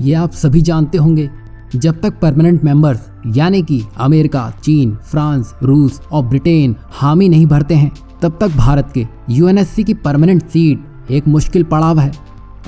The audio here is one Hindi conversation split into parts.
ये आप सभी जानते होंगे, जब तक परमानेंट मेंबर्स यानी कि अमेरिका, चीन, फ्रांस, रूस और ब्रिटेन हामी नहीं भरते हैं, तब तक भारत के यूएनएससी की परमानेंट सीट एक मुश्किल पड़ाव है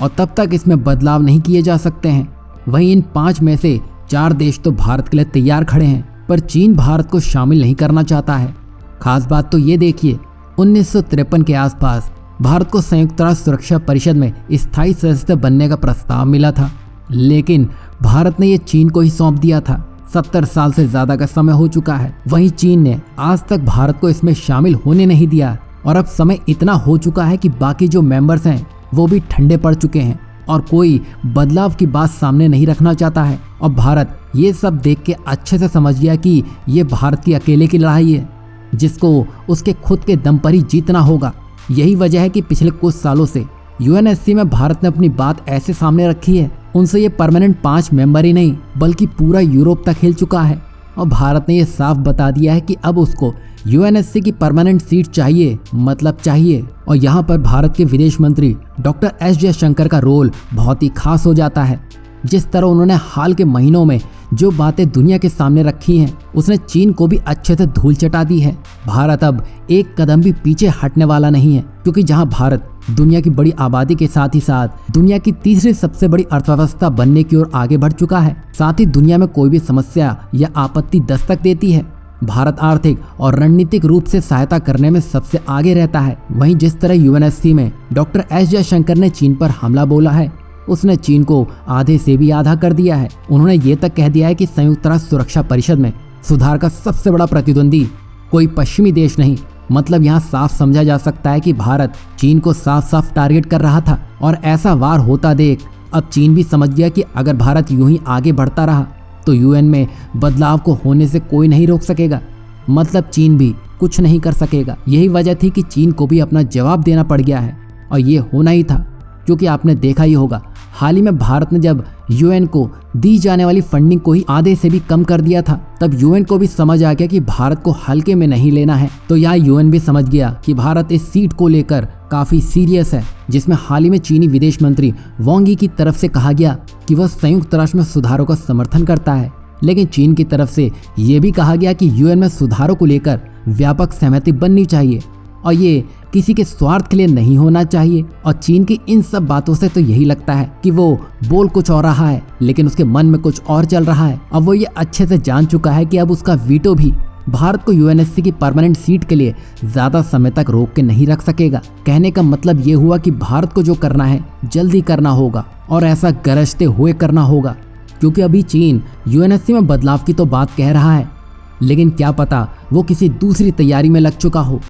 और तब तक इसमें बदलाव नहीं किए जा सकते हैं। वहीं इन 5 में से 4 देश तो भारत के लिए तैयार खड़े हैं, पर चीन भारत को शामिल नहीं करना चाहता है। खास बात तो ये देखिए, 1953 के आसपास भारत को संयुक्त राष्ट्र सुरक्षा परिषद में स्थायी सदस्य बनने का प्रस्ताव मिला था, लेकिन भारत ने ये चीन को ही सौंप दिया था। 70 साल से ज्यादा का समय हो चुका है। वहीं चीन ने आज तक भारत को इसमें शामिल होने नहीं दिया और अब समय इतना हो चुका है कि बाकी जो मेंबर्स हैं वो भी ठंडे पड़ चुके हैं और कोई बदलाव की बात सामने नहीं रखना चाहता है। और भारत ये सब देख के अच्छे से समझ गया कि ये भारत की अकेले की लड़ाई है, जिसको उसके खुद के दम पर ही जीतना होगा। यही वजह है कि पिछले कुछ सालों से यूएनएससी में भारत ने अपनी बात ऐसे सामने रखी है, उनसे ये परमानेंट 5 मेंबर ही नहीं बल्कि पूरा यूरोप तक हिल चुका है और भारत ने ये साफ बता दिया है कि अब उसको यूएनएससी की परमानेंट सीट चाहिए, मतलब चाहिए। और यहाँ पर भारत के विदेश मंत्री डॉक्टर एस जयशंकर का रोल बहुत ही खास हो जाता है। जिस तरह उन्होंने हाल के महीनों में जो बातें दुनिया के सामने रखी हैं, उसने चीन को भी अच्छे से धूल चटा दी है। भारत अब एक कदम भी पीछे हटने वाला नहीं है, क्योंकि जहां भारत दुनिया की बड़ी आबादी के साथ ही साथ दुनिया की तीसरी सबसे बड़ी अर्थव्यवस्था बनने की ओर आगे बढ़ चुका है, साथ ही दुनिया में कोई भी समस्या या आपत्ति दस्तक देती है, भारत आर्थिक और रणनीतिक रूप से सहायता करने में सबसे आगे रहता है। वहीं जिस तरह यूएनएससी में डॉक्टर एस जयशंकर ने चीन पर हमला बोला है, उसने चीन को आधे से भी आधा कर दिया है। उन्होंने ये तक कह दिया है कि संयुक्त राष्ट्र सुरक्षा परिषद में सुधार का सबसे बड़ा प्रतिद्वंदी कोई पश्चिमी देश नहीं। मतलब यहाँ साफ समझा जा सकता है कि भारत चीन को साफ साफ टारगेट कर रहा था और ऐसा वार होता देख अब चीन भी समझ गया कि अगर भारत यूं ही आगे बढ़ता रहा तो यूएन में बदलाव को होने से कोई नहीं रोक सकेगा, मतलब चीन भी कुछ नहीं कर सकेगा। यही वजह थी कि चीन को भी अपना जवाब देना पड़ गया है और ये होना ही था, क्योंकि आपने देखा ही होगा हाल ही में भारत ने जब यूएन को दी जाने वाली फंडिंग को ही आधे से भी कम कर दिया था, तब यूएन को भी समझ आ गया कि भारत को हल्के में नहीं लेना है। तो यहाँ यूएन भी समझ गया कि भारत इस सीट को लेकर काफी सीरियस है, जिसमें हाल ही में चीनी विदेश मंत्री वांग यी की तरफ से कहा गया कि वह संयुक्त राष्ट्र में सुधारों का समर्थन करता है। लेकिन चीन की तरफ से ये भी कहा गया कि यूएन में सुधारों को लेकर व्यापक सहमति बननी चाहिए और ये किसी के स्वार्थ के लिए नहीं होना चाहिए। और चीन की इन सब बातों से तो यही लगता है कि वो बोल कुछ और रहा है, लेकिन उसके मन में कुछ और चल रहा है। अब वो ये अच्छे से जान चुका है कि अब उसका वीटो भी भारत को यूएनएससी की परमानेंट सीट के लिए ज्यादा समय तक रोक के नहीं रख सकेगा। कहने का मतलब ये हुआ कि भारत को जो करना है जल्दी करना होगा और ऐसा गरजते हुए करना होगा, क्योंकि अभी चीन यूएनएससी में बदलाव की तो बात कह रहा है, लेकिन क्या पता वो किसी दूसरी तैयारी में लग चुका हो।